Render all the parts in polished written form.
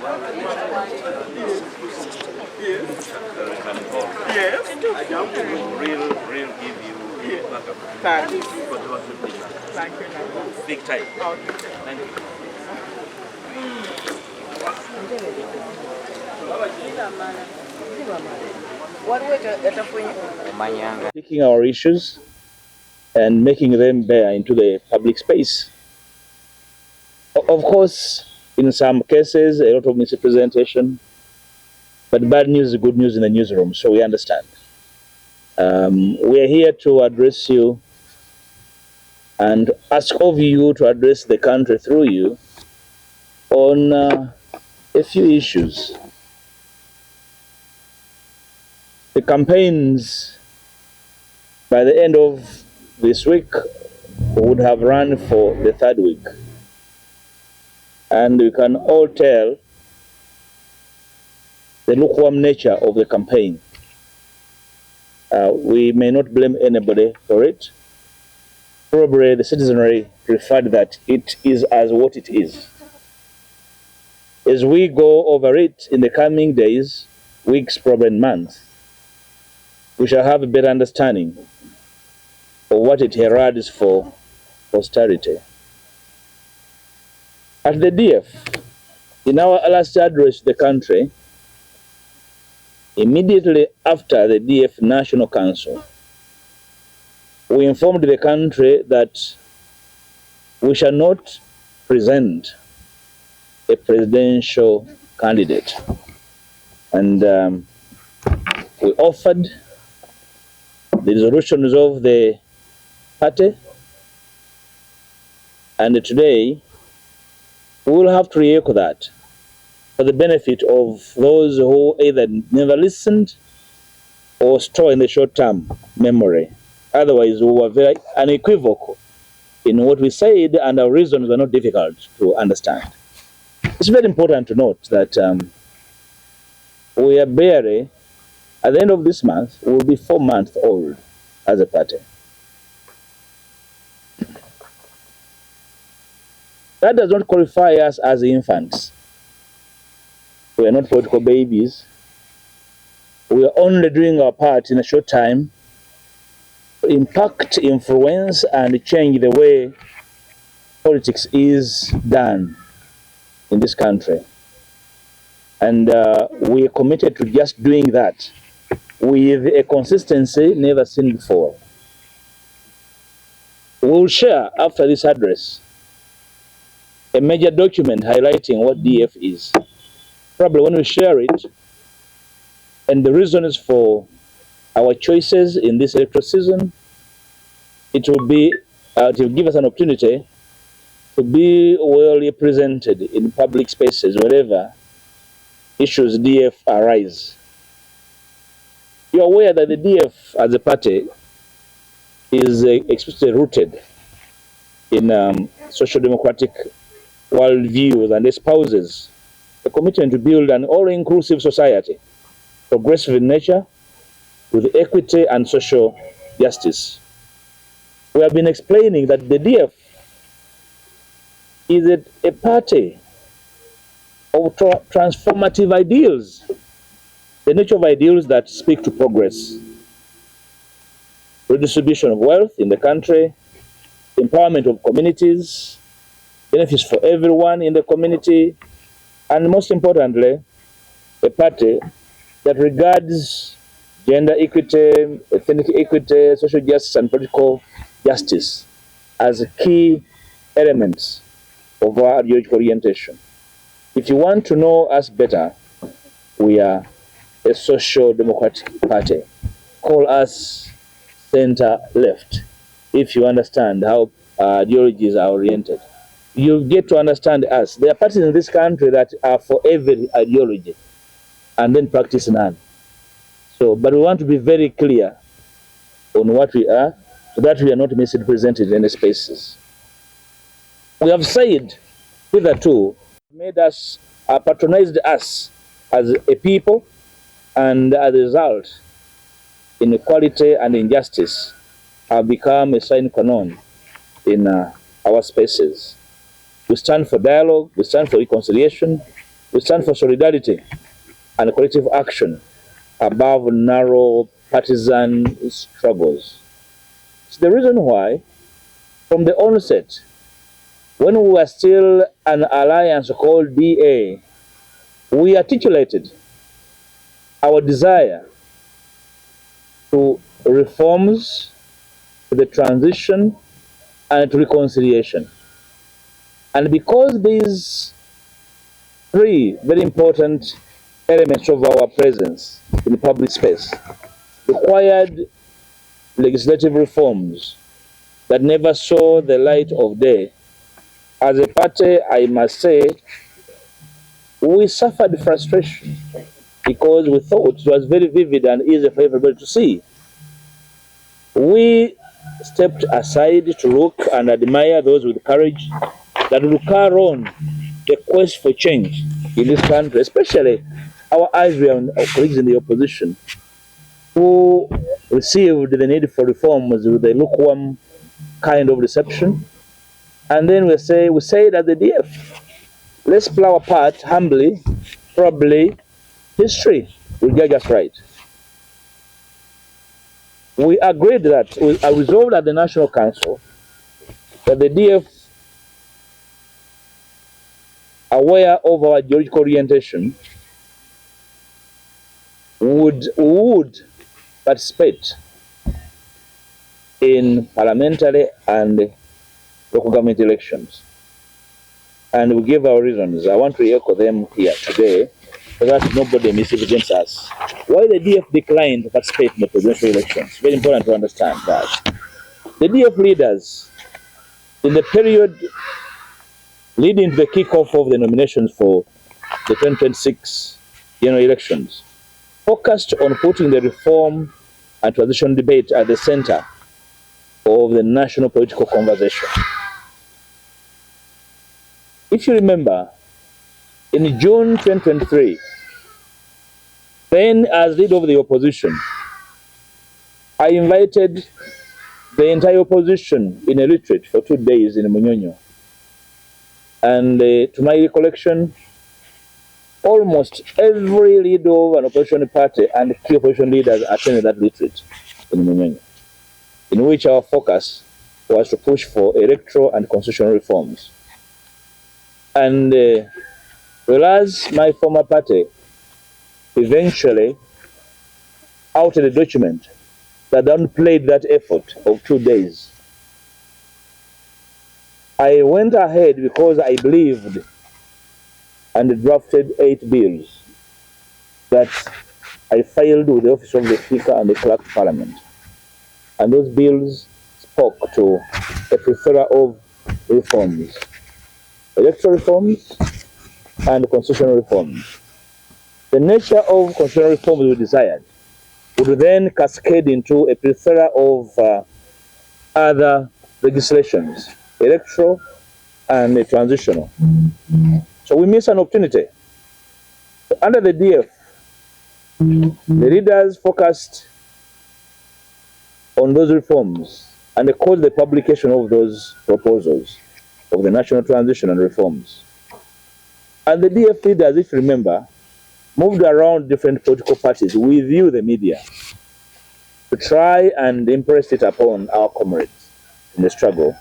Yes. Real give you backup. Thank you. Thank you. Big time. Okay. Thank you. Taking our issues and making them bear into the public space. Of course, in some cases, a lot of misrepresentation, but bad news is good news in the newsroom, so we understand. We are here to address you and ask of you to address the country through you on a few issues. The campaigns, by the end of this week, would have run for the third week. And we can all tell the lukewarm nature of the campaign. We may not blame anybody for it. Probably the citizenry preferred that it is as what it is. As we go over it in the coming days, weeks, probably months, we shall have a better understanding of what it heralds for posterity. At the DF, in our last address to the country, immediately after the DF National Council, we informed the country that we shall not present a presidential candidate. And we offered the resolutions of the party, and today we will have to re-echo that for the benefit of those who either never listened or store in the short-term memory. Otherwise, we were very unequivocal in what we said, and our reasons were not difficult to understand. It's very important to note that we are barely, at the end of this month, we will be 4 months old as a party. That does not qualify us as infants. We are not political babies. We are only doing our part in a short time to impact, influence, and change the way politics is done in this country. And we are committed to just doing that with a consistency never seen before. We will share after this address a major document highlighting what DF is. Probably when we share it and the reasons for our choices in this electoral season, it will give us an opportunity to be well represented in public spaces wherever issues DF arise. You are aware that the DF as a party is explicitly rooted in social democratic worldviews and espouses a commitment to build an all-inclusive society, progressive in nature, with equity and social justice. We have been explaining that the DF is a party of transformative ideals, the nature of ideals that speak to progress, redistribution of wealth in the country, empowerment of communities, benefits for everyone in the community, and most importantly, a party that regards gender equity, ethnic equity, social justice, and political justice as key elements of our ideological orientation. If you want to know us better, we are a social democratic party. Call us center-left if you understand how ideologies are oriented. You get to understand us. There are parties in this country that are for every ideology and then practice none. But we want to be very clear on what we are so that we are not misrepresented in any spaces. We have said hitherto, made us, patronized us as a people, and as a result, inequality and injustice have become a sine qua non in our spaces. We stand for dialogue, we stand for reconciliation, We stand for solidarity and collective action above narrow partisan struggles. It's the reason why, from the onset, when we were still an alliance called DA, we articulated our desire to reforms, to the transition, and to reconciliation. And because these three very important elements of our presence in the public space required legislative reforms that never saw the light of day, as a party, I must say, we suffered frustration because we thought it was very vivid and easy for everybody to see. We stepped aside to look and admire those with courage that will carry on the quest for change in this country, especially our Ivorian colleagues in the opposition, who received the need for reforms with a lukewarm kind of reception. And then we say that the DF, let's play our part humbly, probably history will judge us right. We agreed that, we resolved at the National Council that the DF, aware of our ideological orientation, would participate in parliamentary and local government elections. And we gave our reasons. I want to echo them here today so that nobody misrepresents us. Why the DF declined to participate in the presidential elections? Very important to understand that. The DF leaders, in the period leading to the kickoff of the nominations for the 2026 general elections, focused on putting the reform and transition debate at the center of the national political conversation. If you remember, in June 2023, then as leader of the opposition, I invited the entire opposition in a retreat for 2 days in Munyonyo. And to my recollection, almost every leader of an opposition party and key opposition leaders attended that retreat in Munyonyo, in which our focus was to push for electoral and constitutional reforms. And whereas my former party eventually outed a document that downplayed that effort of 2 days, I went ahead because I believed and drafted 8 bills that I filed with the office of the Speaker and the Clerk of Parliament. And those bills spoke to a plethora of reforms, electoral reforms and constitutional reforms. The nature of constitutional reforms we desired would then cascade into a plethora of other legislations, electoral and transitional. So we missed an opportunity. Under the DF, the leaders focused on those reforms and they called the publication of those proposals of the national transition and reforms. And the DF leaders, if you remember, moved around different political parties with you, the media, to try and impress it upon our comrades in the struggle,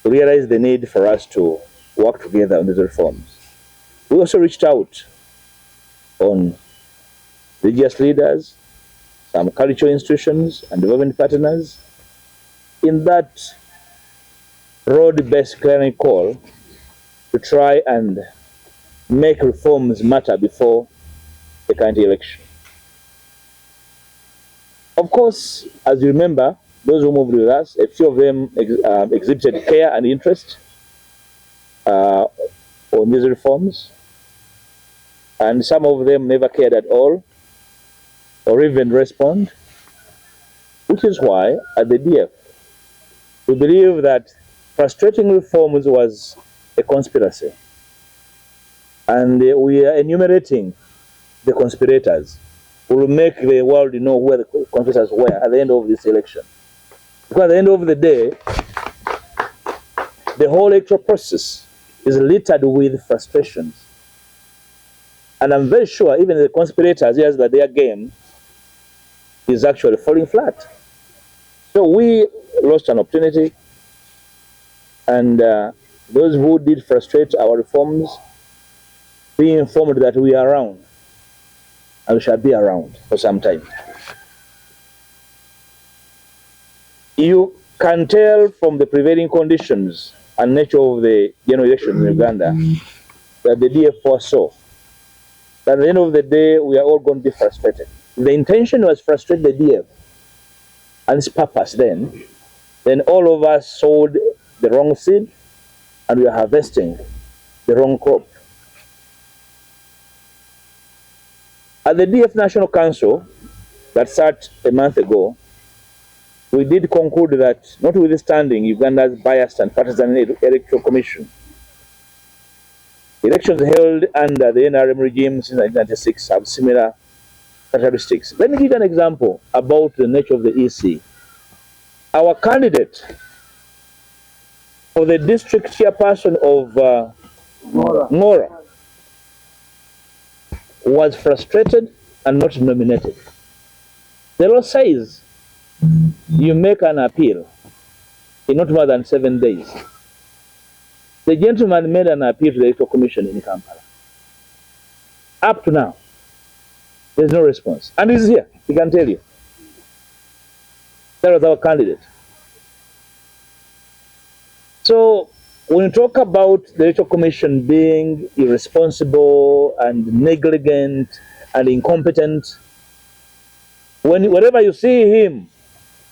to realize the need for us to work together on these reforms. We also reached out on religious leaders, some cultural institutions and development partners in that road-based clearing call to try and make reforms matter before the current election. Of course, as you remember, those who moved with us, a few of them exhibited care and interest on these reforms, and some of them never cared at all or even respond, which is why at the DF we believe that frustrating reforms was a conspiracy, and we are enumerating the conspirators who will make the world know where the conspirators were at the end of this election. Because at the end of the day, the whole electoral process is littered with frustrations And I'm very sure even the conspirators realize that their game is actually falling flat. So we lost an opportunity, and those who did frustrate our reforms, be informed that we are around, and we shall be around for some time. You can tell from the prevailing conditions and nature of the general election in Uganda that the DF foresaw that at the end of the day we are all going to be frustrated. The intention was frustrate the DF and its purpose then all of us sowed the wrong seed and we are harvesting the wrong crop. At the DF National Council that sat a month ago, we did conclude that, notwithstanding Uganda's biased and partisan electoral commission, elections held under the NRM regime since 1996 have similar characteristics. Let me give you an example about the nature of the EC. Our candidate for the district chairperson of Ngora was frustrated and not nominated. The law says you make an appeal in not more than 7 days. The gentleman made an appeal to the Electoral Commission in Kampala. Up to now, there's no response. And he's here, he can tell you. That was our candidate. So when you talk about the Electoral Commission being irresponsible and negligent and incompetent, whenever you see him,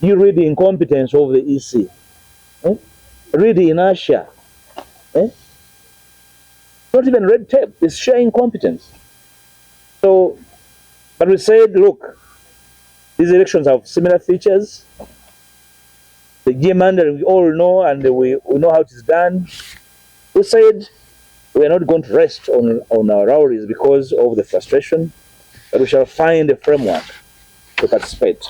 you read the incompetence of the EC. Read the inertia. Not even red tape, it's sheer incompetence. So, but we said, look, these elections have similar features. The gerrymandering we all know, and we know how it is done. We said we are not going to rest on our laurels because of the frustration, but we shall find a framework to participate.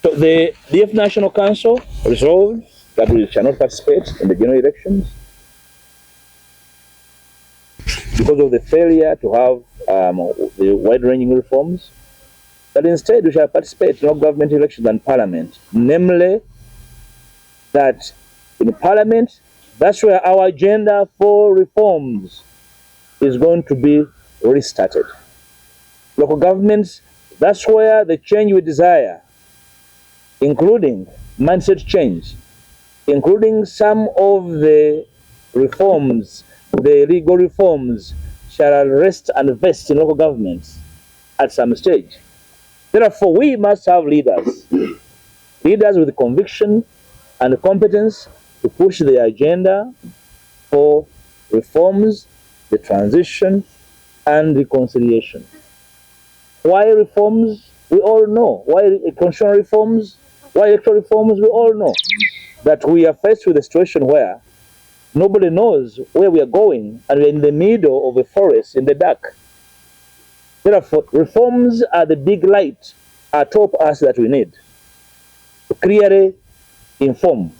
So the DF National Council resolved that we shall not participate in the general elections because of the failure to have the wide-ranging reforms, but instead we shall participate in all government elections and parliament, namely that in parliament, that's where our agenda for reforms is going to be restarted. Local governments, that's where the change we desire, including mindset change, including some of the reforms, the legal reforms, shall rest and vest in local governments at some stage. Therefore, we must have leaders with conviction and competence to push the agenda for reforms, the transition, and reconciliation. Why reforms? We all know. Why constitutional reforms? Why electoral reforms? We all know that we are faced with a situation where nobody knows where we are going, and we're in the middle of a forest in the dark. Therefore, reforms are the big light atop us that we need to clearly inform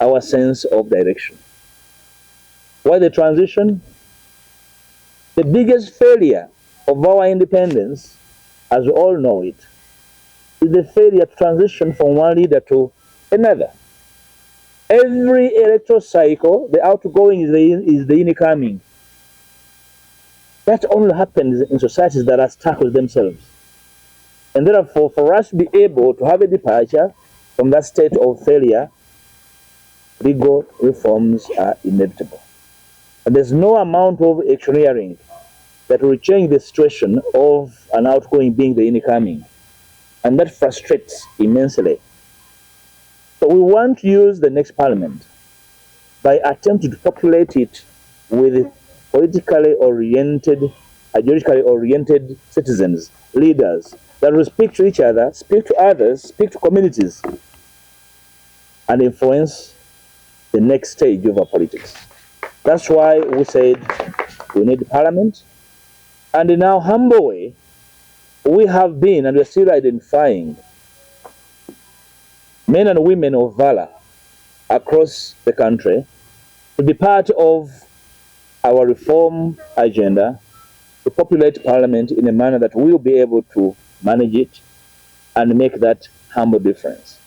our sense of direction. Why the transition? The biggest failure of our independence, as we all know it, is the failure to transition from one leader to another. Every electoral cycle, the outgoing is the incoming. That only happens in societies that are stuck with themselves. And therefore, for us to be able to have a departure from that state of failure, legal reforms are inevitable. And there's no amount of electioneering that will change the situation of an outgoing being the incoming. And that frustrates immensely. So we want to use the next parliament by attempting to populate it with politically oriented, ideologically oriented citizens, leaders, that will speak to each other, speak to others, speak to communities, and influence the next stage of our politics. That's why we said we need parliament. And in our humble way, we have been, and we're still identifying, men and women of valor across the country to be part of our reform agenda to populate Parliament in a manner that we will be able to manage it and make that humble difference.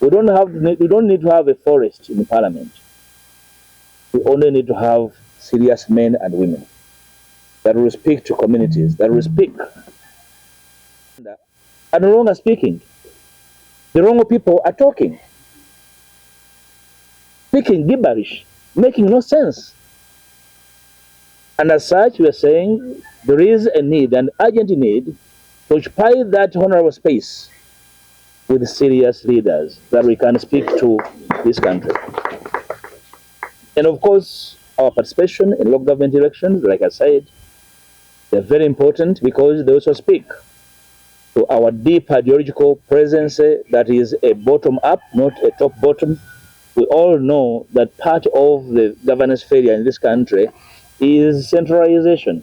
We don't need to have a forest in Parliament. We only need to have serious men and women that will speak to communities, that will speak. And no longer speaking. The wrong people are talking. Speaking gibberish, making no sense. And as such, we are saying there is a need, an urgent need, to occupy that honorable space with serious leaders that we can speak to this country. And of course, our participation in local government elections, like I said, they're very important because they also speak to our deep ideological presence that is a bottom-up, not a top-bottom. We all know that part of the governance failure in this country is centralization.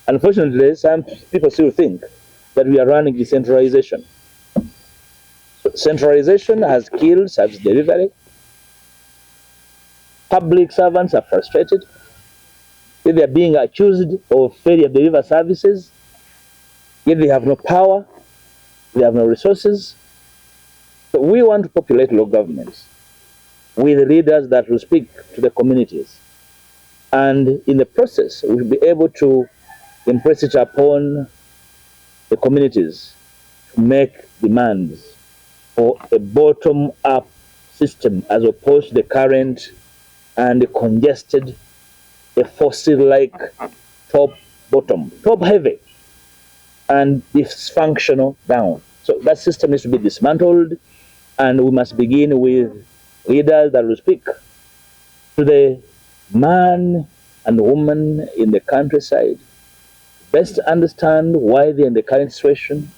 Unfortunately, some people still think that we are running decentralization. So centralization has killed service delivery. Public servants are frustrated. They are being accused of failure to deliver services. Yet they have no power, they have no resources. So we want to populate local governments with leaders that will speak to the communities. And in the process, we will be able to impress it upon the communities to make demands for a bottom-up system as opposed to the current and congested, a fossil-like top-bottom, top-heavy, and dysfunctional down. So that system needs to be dismantled, and we must begin with leaders that will speak to the man and woman in the countryside, best understand why they're in the current situation,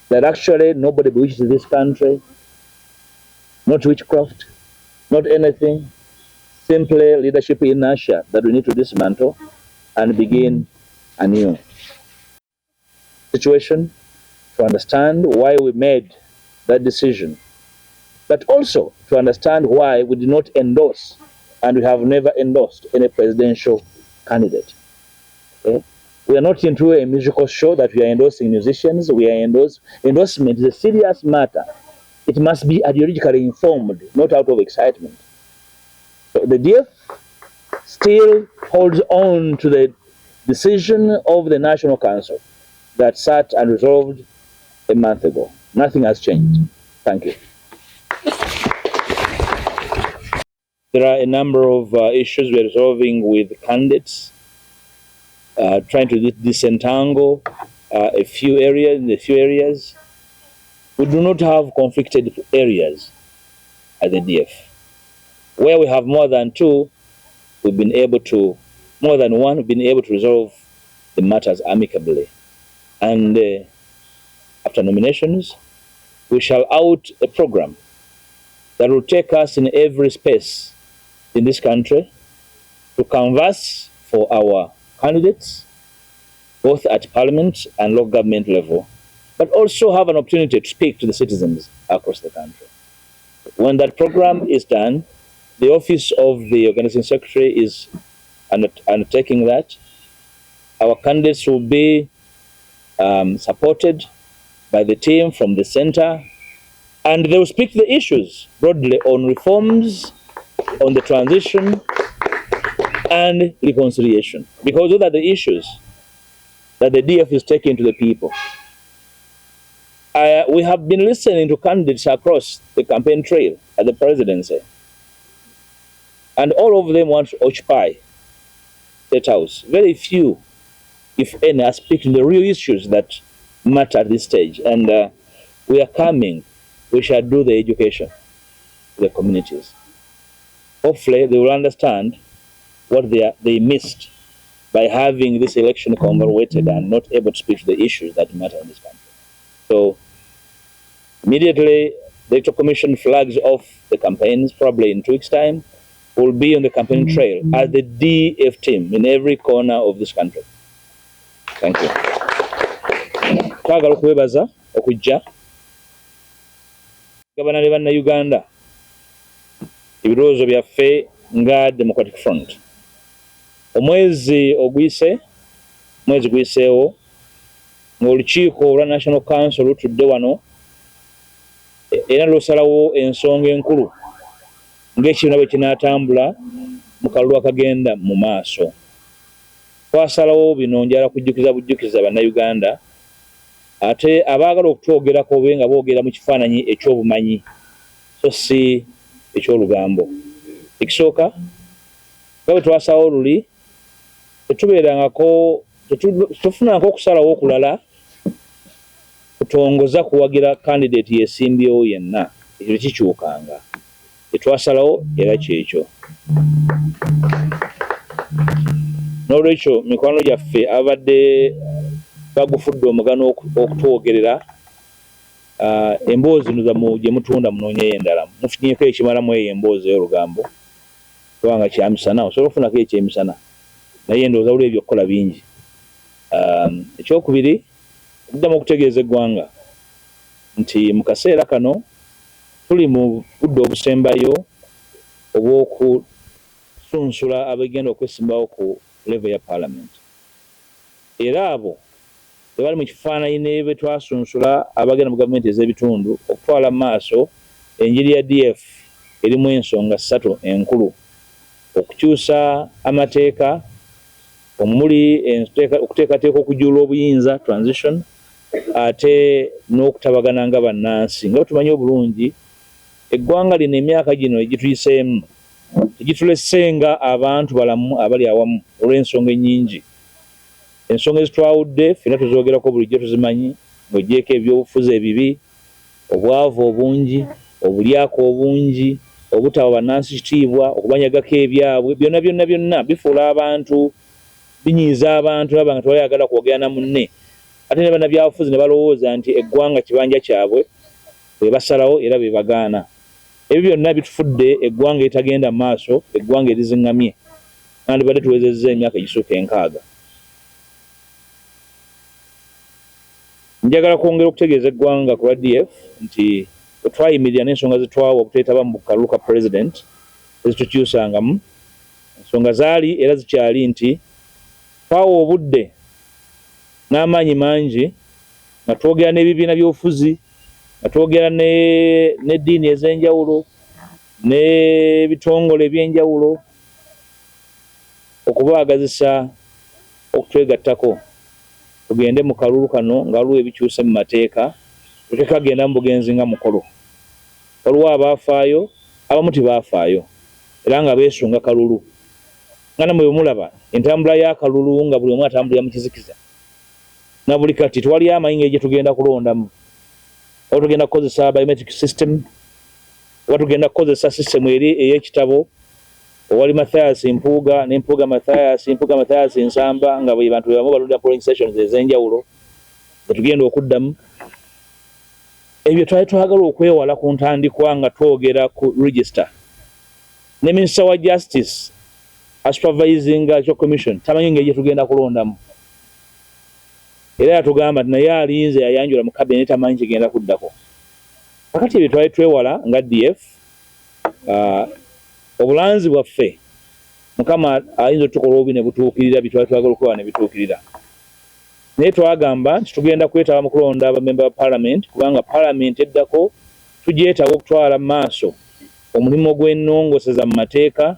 that actually nobody wishes this country, not witchcraft, not anything, simply leadership inertia that we need to dismantle and begin anew. Situation to understand why we made that decision, but also to understand why we did not endorse, and we have never endorsed any presidential candidate. Okay? We are not into a musical show that we are endorsing musicians. We are endorsement is a serious matter. It must be ideologically informed, not out of excitement. So the DF still holds on to the decision of the National Council that sat and resolved a month ago. Nothing has changed. Thank you. There are a number of issues we are resolving with candidates, trying to disentangle a few areas. We do not have conflicted areas at the DF. Where we have more than one, we've been able to resolve the matters amicably. And after nominations, we shall out a program that will take us in every space in this country to canvass for our candidates, both at Parliament and local government level, but also have an opportunity to speak to the citizens across the country. When that program is done, the office of the organizing secretary is undertaking that. Our candidates will be supported by the team from the center, and they will speak to the issues broadly on reforms, on the transition, and reconciliation, because those are the issues that the DF is taking to the people. We have been listening to candidates across the campaign trail at the presidency, and all of them want to occupy State House. Very few, if any, are speaking the real issues that matter at this stage. And we are coming. We shall do the education to the communities. Hopefully, they will understand what they missed by having this election convoluted and not able to speak to the issues that matter in this country. So, immediately, the Electoral Commission flags off the campaigns, probably in 2 weeks' time. We'll be on the campaign trail as the DF team in every corner of this country. Thank you. Twagala okwebaza okujja gabana ne bannayuganda ebirowoozo byaffe nga Democratic Front. Omwezi guyiseewo ng'olukiiko olwa National Council lutudde wano era lusalawo ensonga enkulu ng'ekibiina bwe kinaatambula mu kalulu akagenda mu maaso. Twasalawo bino njala bujjukiza bannayuganda ate abaagala okutwogerako be nga boogera mu kifaananyi eky'obumanyi so si eky'olugambo. Ekisooka nga bwe twasalawo luli tetufunangako okusalawo okulala kutongoza kuwagira candidate yesimbyewo yenna, ekyo kikyukanga. Tetwasalawo era kyekyo. N'olwekyo mikwano gyaffe abadde bagufudde omugano okutwogerera emboozi zammwe gye mutunda munoonyeyo endala. Mufunyeko ekimalamu eyo emboozi ey'olugambo kubanga kya misana, osobola okufunako ekyemisana naye endowooza waliwo ebyokukola bingi. Ekyokubiri okuddamu okutegeeza eggwanga nti mu kaseera kano tuli mu budde obusembayo obw'okusunsula abagenda okwesimbawo ku level ya Parliament. Era abo bali mu kifaananyi ne be twasunsula abagenda mu gavumenti ez'ebitundu okutwala mu maaso enjiri ya DF erimu ensonga 3 enkulu: okukyusa amateeka, omuli okuteekateeka okujjuula obuyinza transition, ate n'okutabagana nga bannansi. Nga tumanyi obulungi eggwanga lino emyaka gino egituyiseemu tegitulesenga abantu balamu abali awamu olw'ensonga ennyingi. Ensonga ezitwawudde ffenna tuzoogerako bulijjo tuzimanyi, ng'ogyeko ebyobufuzi ebibi, obwavu obungi, obulyako obungi, obutawa bannansi kitiibwa, okubanyagako ebyabwe, byonna bifuula abantu, binyiiza abantu naba nga tebayagala kwogera na munne. Ate ne bannabyabufuzi ne balowooza nti eggwanga kibanja kyabwe, be basalawo era be bagaana. Ebyo byonna bitufudde eggwanga eritagenda mu maaso, eggwanga eriziŋŋamye, nandibadde tuwezezza emyaka egisukka 6. Njagala kwongera okutegeeza eggwanga ku DF nti bwe twayimirira n'ensonga zetwawa okuteetaba mu kalulu ka president ezitukyusangamu, ensonga zaali era zikyali nti twawa obudde n'amaanyi mangi nga twogera n'ebibiina by'obufuzi, nga twogera n'eddiini ez'enjawulo n'ebitongole eby'enjawulo okubaagazisa okutwegattako tugende mu kalulu kano nga waliwo ebikyuse mu mateeka, tukagenda mu bugenzi nga mukolo. Waliwo abaafaayo, abamu tibaafaayo era nga beesunga kalulu. Nga namwe bwe mulaba entambula y'akalulu nga buli omu atambulira mu kizikiza, na buli kati tewali amanyi ngeri gye tugenda kulondamu. Oba tugenda kukozesa biometric system, oba tugenda kukozesa system eri ey'ekitabo, owali Mathias Mpuga ne Mpuga Mathias Nsamba nga bwe bantu bamu balunda polling stations ez'enjawulo tugenda okuddamu. Ebyo twali twagala okwewala ku ntandikwa nga twogera ku register. Ne Minister wa Justice supervising commission tamanyi ngeri gye tugenda kulondamu. Era yatugamba nti naye alinze yayanjula mu cabinet tamanyi kigenda kuddako. Kakati ebyo twali twewala nga DF, obulanzi bwaffe Mukama ayinza okutukola obubi ne butuukirira bitwali twagala okukola ne bituukirira. Naye twagamba nti tugenda kwetaba mu kulonda abamemba ba Parliament kubanga Parliament eddako tugyetaba okutwala mu maaso omulimu gw'ennongoseza mu mateeka,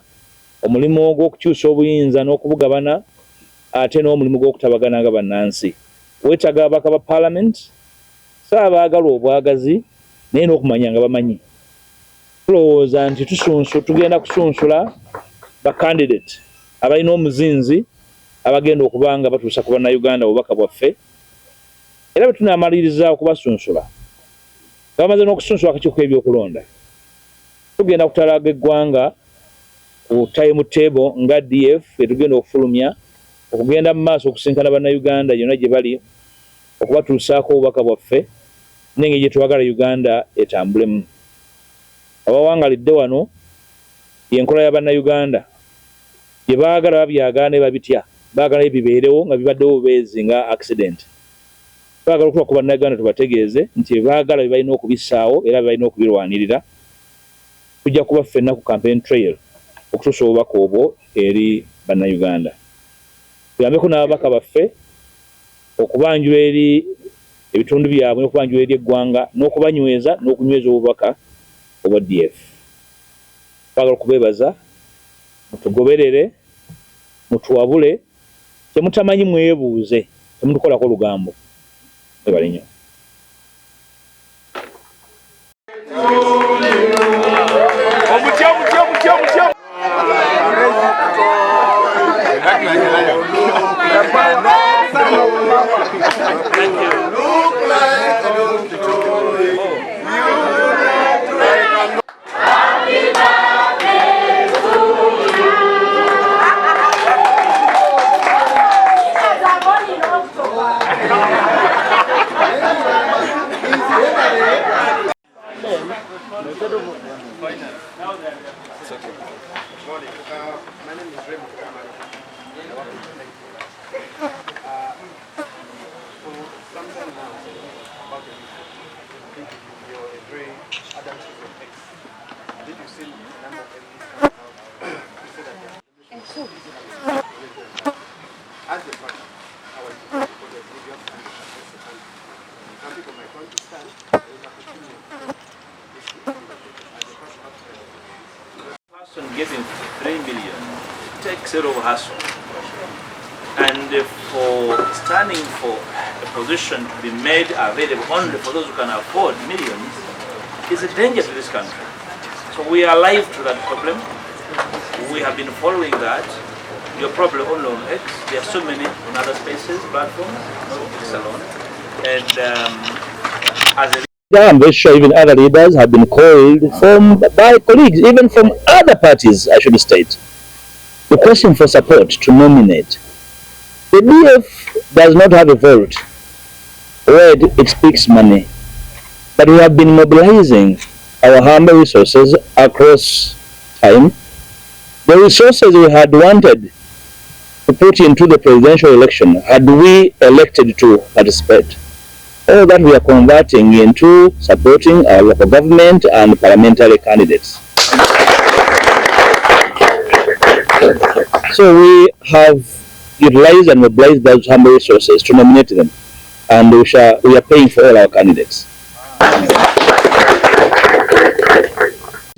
omulimu gw'okukyusa obuyinza n'okubugabana, ate n'omulimu gw'okutabagana nga bannansi. Weetaga ababaka ba Parliament saabaagala obwagazi naye n'okumanya nga bamanyi. Tulowooza nti tugenda kusunsula ba candidate abalina omuzinzi abagenda okubanga batuusa ku bannayuganda obubaka bwaffe, era bwe tunaamaliriza okubasunsula nga bamaze n'okusunsula akakiiko ebyokulonda, tugenda kutalaga eggwanga ku time table nga DF etugenda okufulumya okugenda mu maaso okusinkana bannayuganda yonna gye bali okubatuusaako obubaka bwaffe n'engeri gye twagala Uganda etambulemu. Abawangalidde wano y'enkola ya bannayuganda gye baagala babyagala ne babitya, baagala bibeerewo nga bibaddewo bubeezi nga accident. Baagala okutuuka ku bannayuganda tubategeeze nti baagala bye balina okubissaawo era bye balina okubirwanirira. Tujja kuba ffenna ku campaign trail okutuusa obubaka obwo eri bannayuganda. Tuyambeko n'ababaka baffe okubanjula eri ebitundu byabwe n'okubanjula eri eggwanga n'okubanyweza n'okunyweza obubaka obwa DF. Twagala okubeebaza, mutugoberere, mutuwabule, kyemutamanyi mwebuuze, temutukolako olugambo. Mwebale nnyo. Getting 3 million takes a lot of hassle, and for standing for a position to be made available only for those who can afford millions is a danger to this country. So we are alive to that problem. We have been following that. You're probably only on X. There are so many on other spaces, platforms, not X alone. And as a I'm very sure even other leaders have been called by colleagues, even from other parties, I should state, requesting for support to nominate. The DF does not have a vote where it speaks money, but we have been mobilizing our humble resources across time. The resources we had wanted to put into the presidential election had we elected to participate. All that we are converting into supporting our local government and parliamentary candidates. So we have utilized and mobilized those humble resources to nominate them, and we are paying for all our candidates.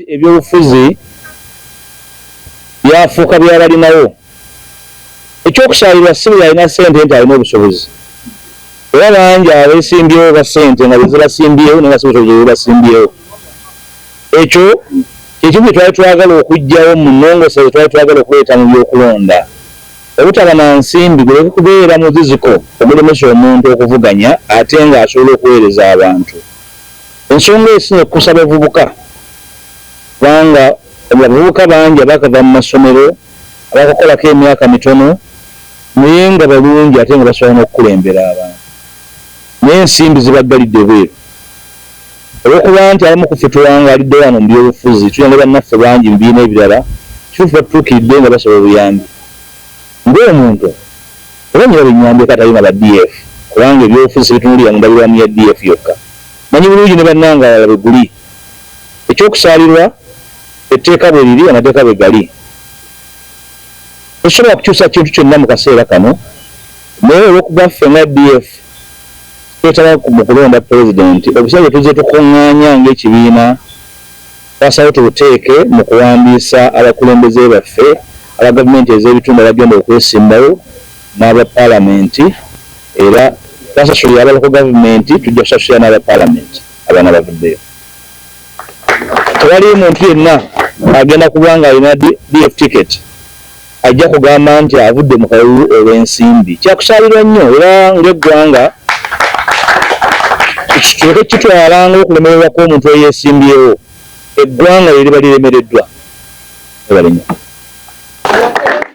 Ebyobufuzi byafuuka byabalinawo. Ekyokusaalirwa si buli alina ssente nti alina obusobozi. Era bangi abeesimbyewo ba ssente nga bezibasimbyewo naye basobola bebasimbyewo. Ekyo kyekimu kye twali twagala okuggyawo mu nnongoosa ze twali twagala okuleeta mu byokulonda. Obutaba na nsimbi guleke kubeera muziziko ogulemesa omuntu okuvuganya ate nga asobola okuweereza abantu. Ensonga esinga kusa bavubuka, kubanga abavubuka bangi abakava mu masomero abakakolako emyaka mitono naye nga balungi ate nga basobola n'okukulembera abantu. Naye ensimbi zibaggalidde bweru. Olw'okuba nti abamu ku ffe tuwangalidde wano mu byobufuzi tuyamba bannaffe bangi mu bibiina ebirala kituufu batutuukiridde nga basaba obuyambi. Ng'omuntu oba nnyina benyambye katalina ba DF kubanga ebyobufuzi bitunulira mu ndabirwamu ya DF yokka. Manyi bulungi ne bannanga abalala bwe guli. Ekyokusaalirwa etteeka bwe liri amateeka bwe gali. Tosobola kukyusa kintu kyonna mu kaseera kano, naye olw'okuba ffe nga DF twetaba mu kulonda pulezidenti, obusabye tuzze tukuŋŋaanya ng'ekibiina twasalawo tubuteeke mu kuwandiisa abakulembeze baffe aba gavumenti ez'ebitundu abagenda okwesimbawo n'aba paalamenti, era twasasulira aba local gavumenti tujja kusasulira n'aba paalamenti abaana bavuddeyo. Tewaliyo muntu yenna agenda kuba nga alina DF ticket ajja kugamba nti avudde mu kalulu olw'ensimbi. Kyakusaalirwa nnyo era ng'eggwanga kireke kitwalanga okulemererwa kw'omuntu eyeesimbyewo. Eggwanga lye liba liremereddwa. Ebale nnyo.